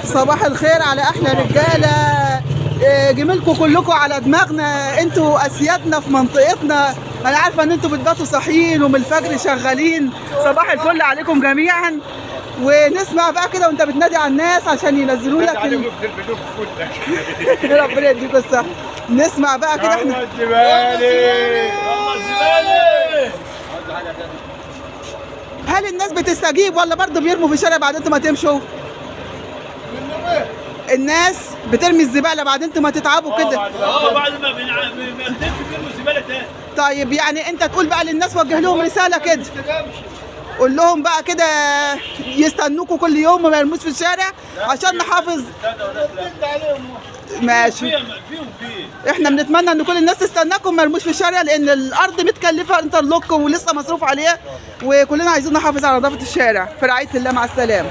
صباح الخير على احلى رجاله. جميلكم كلكم على دماغنا، انتوا اسيادنا في منطقتنا. انا عارفه ان انتوا بتباتوا صاحيين ومن الفجر شغالين. صباح الفل عليكم جميعا. ونسمع بقى كده وانت بتنادي على الناس عشان ينزلوا لك ربنا يديكم الصحه. نسمع بقى كده احنا. هل الناس بتستجيب ولا برضه بيرموا في الشارع بعد انتوا ما تمشوا؟ الناس بترمي الزباله بعد انتوا ما تتعبوا كده. بعد ما بنقدمش بيرموا الزباله تاني. طيب يعني انت تقول بقى للناس، وجه لهم رساله كده، قول لهم بقى كده يستنوكوا كل يوم وما يرموش في الشارع عشان نحافظ. ماشي. احنا بنتمنى ان كل الناس تستناكم ما يرموش في الشارع، لان الارض متكلفه انترلوك ولسه مصروف عليها، وكلنا عايزين نحافظ على نظافه الشارع. في رعايه الله، مع السلامه.